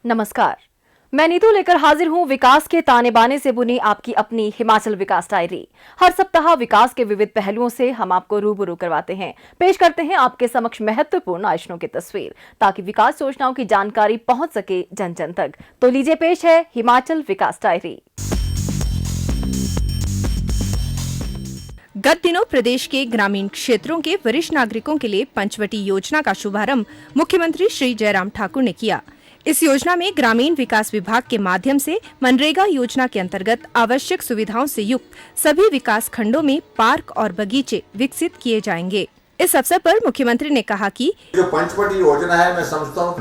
नमस्कार, मैं नीतू लेकर हाजिर हूं विकास के ताने बाने से बुनी आपकी अपनी हिमाचल विकास डायरी। हर सप्ताह विकास के विविध पहलुओं से हम आपको रूबरू करवाते हैं, पेश करते हैं आपके समक्ष महत्वपूर्ण आयोजनों की तस्वीर, ताकि विकास योजनाओं की जानकारी पहुंच सके जन जन तक। तो लीजिए पेश है हिमाचल विकास डायरी। गत दिनों प्रदेश के ग्रामीण क्षेत्रों के वरिष्ठ नागरिकों के लिए पंचवटी योजना का शुभारंभ मुख्यमंत्री श्री जयराम ठाकुर ने किया। इस योजना में ग्रामीण विकास विभाग के माध्यम से मनरेगा योजना के अंतर्गत आवश्यक सुविधाओं से युक्त सभी विकास खंडों में पार्क और बगीचे विकसित किए जाएंगे। इस अवसर पर मुख्यमंत्री ने कहा कि जो पंचवटी योजना है, मैं समझता हूँ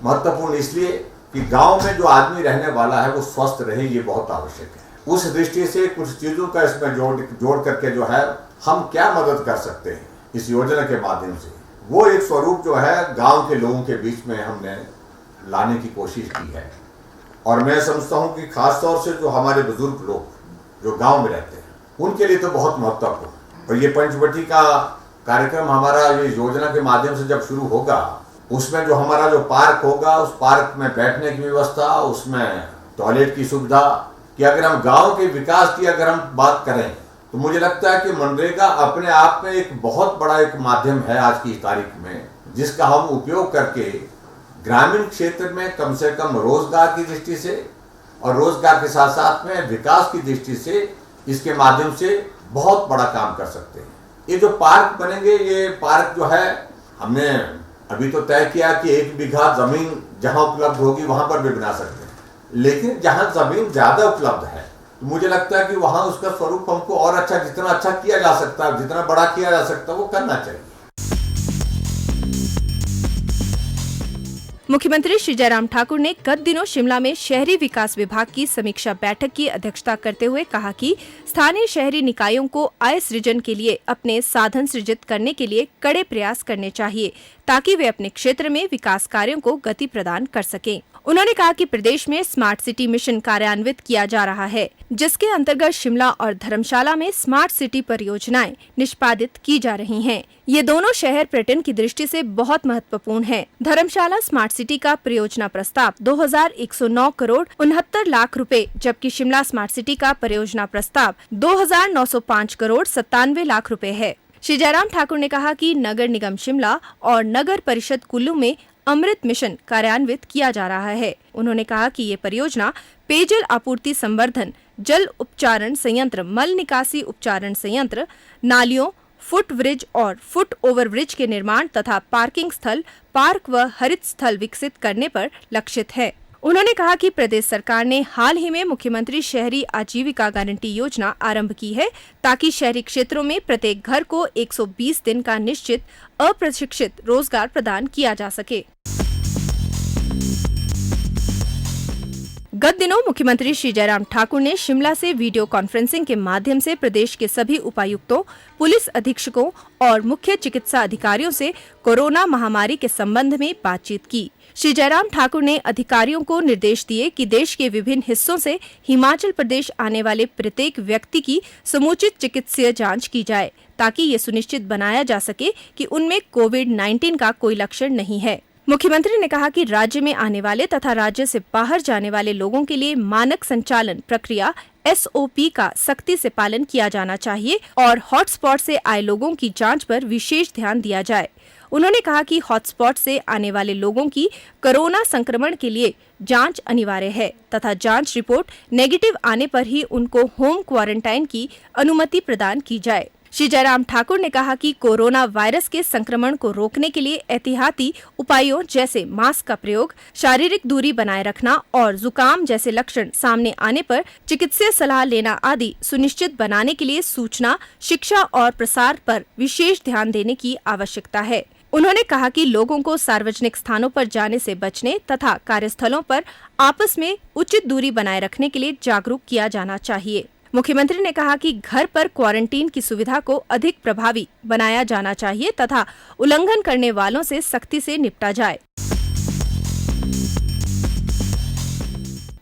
महत्वपूर्ण इसलिए कि गांव में जो आदमी रहने वाला है वो स्वस्थ रहे, ये बहुत आवश्यक है। उस दृष्टि से कुछ चीजों का इसमें जोड़ करके जो है हम क्या मदद कर सकते हैं इस योजना के माध्यम से, वो एक स्वरूप जो है गांव के लोगों के बीच में हमने लाने की कोशिश की है। और मैं समझता हूं कि खास तौर से जो हमारे बुजुर्ग लोग जो गांव में रहते हैं उनके लिए तो बहुत महत्वपूर्ण। और ये पंचवटी का कार्यक्रम हमारा ये योजना के माध्यम से जब शुरू होगा, उसमें जो हमारा जो पार्क होगा, उस पार्क में बैठने की व्यवस्था, उसमें टॉयलेट की सुविधा, कि अगर हम गांव के विकास की अगर हम बात करें तो मुझे लगता है कि मनरेगा अपने आप में एक बहुत बड़ा एक माध्यम है आज की तारीख में, जिसका हम उपयोग करके ग्रामीण क्षेत्र में कम से कम रोजगार की दृष्टि से और रोजगार के साथ साथ में विकास की दृष्टि से इसके माध्यम से बहुत बड़ा काम कर सकते हैं। ये जो पार्क बनेंगे, ये पार्क जो है हमने अभी तो तय किया कि 1 बीघा जमीन जहां उपलब्ध होगी वहां पर भी बना सकते हैं, लेकिन जहां जमीन ज्यादा उपलब्ध है तो मुझे लगता है कि वहां उसका स्वरूप हमको और अच्छा, जितना अच्छा किया जा सकता है, जितना बड़ा किया जा सकता है, वो करना चाहिए। मुख्यमंत्री श्री जयराम ठाकुर ने गत दिनों शिमला में शहरी विकास विभाग की समीक्षा बैठक की अध्यक्षता करते हुए कहा कि स्थानीय शहरी निकायों को आय सृजन के लिए अपने साधन सृजित करने के लिए कड़े प्रयास करने चाहिए, ताकि वे अपने क्षेत्र में विकास कार्यों को गति प्रदान कर सकें। उन्होंने कहा कि प्रदेश में स्मार्ट सिटी मिशन कार्यान्वित किया जा रहा है, जिसके अंतर्गत शिमला और धर्मशाला में स्मार्ट सिटी परियोजनाएं निष्पादित की जा रही हैं। ये दोनों शहर पर्यटन की दृष्टि से बहुत महत्वपूर्ण हैं। धर्मशाला स्मार्ट सिटी का परियोजना प्रस्ताव 2109 करोड़ 69 लाख रुपए, जबकि शिमला स्मार्ट सिटी का परियोजना प्रस्ताव 2905 करोड़ 97 लाख रुपए है। श्री जयराम ठाकुर ने कहा कि नगर निगम शिमला और नगर परिषद कुल्लू में अमृत मिशन कार्यान्वित किया जा रहा है। उन्होंने कहा कि ये परियोजना पेयजल आपूर्ति संवर्धन, जल उपचारण संयंत्र, मल निकासी उपचारण संयंत्र, नालियों, फुट ब्रिज और फुट ओवर ब्रिज के निर्माण तथा पार्किंग स्थल, पार्क व हरित स्थल विकसित करने पर लक्षित है। उन्होंने कहा कि प्रदेश सरकार ने हाल ही में मुख्यमंत्री शहरी आजीविका गारंटी योजना आरंभ की है, ताकि शहरी क्षेत्रों में प्रत्येक घर को 120 दिन का निश्चित अप्रशिक्षित रोजगार प्रदान किया जा सके। गत दिनों मुख्यमंत्री श्री जयराम ठाकुर ने शिमला से वीडियो कॉन्फ्रेंसिंग के माध्यम से प्रदेश के सभी उपायुक्तों, पुलिस अधीक्षकों और मुख्य चिकित्सा अधिकारियों से कोरोना महामारी के संबंध में बातचीत की। श्री जयराम ठाकुर ने अधिकारियों को निर्देश दिए कि देश के विभिन्न हिस्सों से हिमाचल प्रदेश आने वाले प्रत्येक व्यक्ति की समुचित चिकित्सीय जांच की जाए, ताकि ये सुनिश्चित बनाया जा सके कि उनमें कोविड-19 का कोई लक्षण नहीं है। मुख्यमंत्री ने कहा कि राज्य में आने वाले तथा राज्य से बाहर जाने वाले लोगों के लिए मानक संचालन प्रक्रिया SOP का सख्ती से पालन किया जाना चाहिए और हॉटस्पॉट से आए लोगों की जांच पर विशेष ध्यान दिया जाए। उन्होंने कहा कि हॉटस्पॉट से आने वाले लोगों की कोरोना संक्रमण के लिए जांच अनिवार्य है तथा जांच रिपोर्ट नेगेटिव आने पर ही उनको होम क्वारंटाइन की अनुमति प्रदान की जाए। श्री जयराम ठाकुर ने कहा कि कोरोना वायरस के संक्रमण को रोकने के लिए एहतियाती उपायों जैसे मास्क का प्रयोग, शारीरिक दूरी बनाए रखना और जुकाम जैसे लक्षण सामने आने पर चिकित्सीय सलाह लेना आदि सुनिश्चित बनाने के लिए सूचना, शिक्षा और प्रसार पर विशेष ध्यान देने की आवश्यकता है। उन्होंने कहा कि लोगों को सार्वजनिक स्थानों पर जाने से बचने तथा कार्यस्थलों पर आपस में उचित दूरी बनाए रखने के लिए जागरूक किया जाना चाहिए। मुख्यमंत्री ने कहा कि घर पर क्वारंटीन की सुविधा को अधिक प्रभावी बनाया जाना चाहिए तथा उल्लंघन करने वालों से सख्ती से निपटा जाए।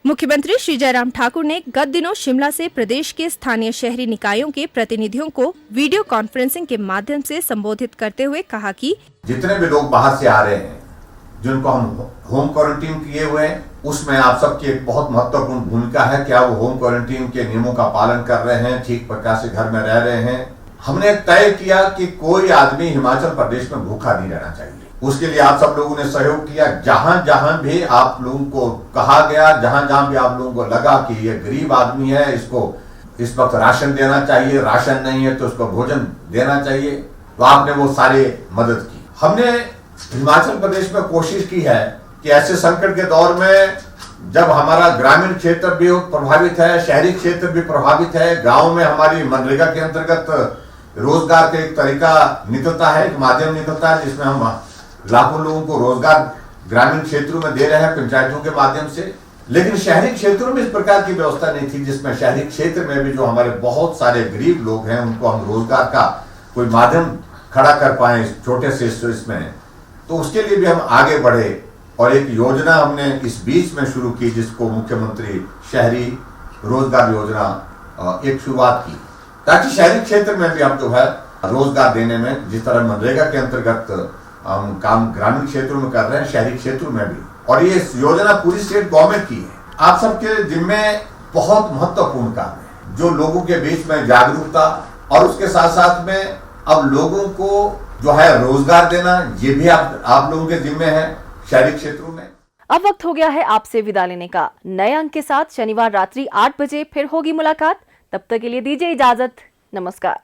मुख्यमंत्री श्री जयराम ठाकुर ने गत दिनों शिमला से प्रदेश के स्थानीय शहरी निकायों के प्रतिनिधियों को वीडियो कॉन्फ्रेंसिंग के माध्यम से संबोधित करते हुए कहा कि जितने भी लोग बाहर से आ रहे हैं, जिनको हम होम क्वारंटीन किए हुए हैं, उसमें आप सबकी एक बहुत महत्वपूर्ण भूमिका है। क्या वो होम क्वारंटीन के नियमों का पालन कर रहे हैं, ठीक प्रकार से घर में रह रहे हैं। हमने तय किया कि कोई आदमी हिमाचल प्रदेश में भूखा नहीं रहना चाहिए। उसके लिए आप सब लोगों ने सहयोग किया। जहां जहां भी आप लोगों को कहा गया, जहां जहां भी आप लोगों को लगा कि ये गरीब आदमी है, इसको इस वक्त राशन देना चाहिए, राशन नहीं है तो उसको भोजन देना चाहिए, तो आपने वो सारे मदद की। हमने हिमाचल प्रदेश में कोशिश की है कि ऐसे संकट के दौर में जब हमारा ग्रामीण क्षेत्र भी प्रभावित है, शहरी क्षेत्र भी प्रभावित है, गांव में हमारी मनरेगा के अंतर्गत रोजगार का एक तरीका निकलता है, एक माध्यम निकलता है जिसमें हम लाखों लोगों को रोजगार ग्रामीण क्षेत्रों में दे रहे हैं पंचायतों के माध्यम से। लेकिन शहरी क्षेत्रों में इस प्रकार की व्यवस्था नहीं थी, जिसमें शहरी क्षेत्र में भी जो हमारे बहुत सारे गरीब लोग हैं उनको हम रोजगार का कोई माध्यम खड़ा कर पाए छोटे से इसमें। तो उसके लिए भी हम आगे बढ़े और एक योजना हमने इस बीच में शुरू की जिसको मुख्यमंत्री शहरी रोजगार योजना एक शुरुआत की, ताकि शहरी क्षेत्र में भी हम जो है रोजगार देने में, जिस तरह मनरेगा के अंतर्गत हम काम ग्रामीण क्षेत्रों में कर रहे हैं, शहरी क्षेत्रों में भी। और ये योजना पूरी स्टेट गवर्नमेंट की है। आप सबके जिम्मे बहुत महत्वपूर्ण काम है, जो लोगों के बीच में जागरूकता और उसके साथ साथ में अब लोगों को जो है रोजगार देना, ये भी आप लोगों के जिम्मे है शहरी क्षेत्रों में। अब वक्त हो गया है आपसे विदा लेने का। नए अंक के साथ शनिवार रात्रि 8 बजे फिर होगी मुलाकात। तब तक के लिए दीजिए इजाजत। नमस्कार।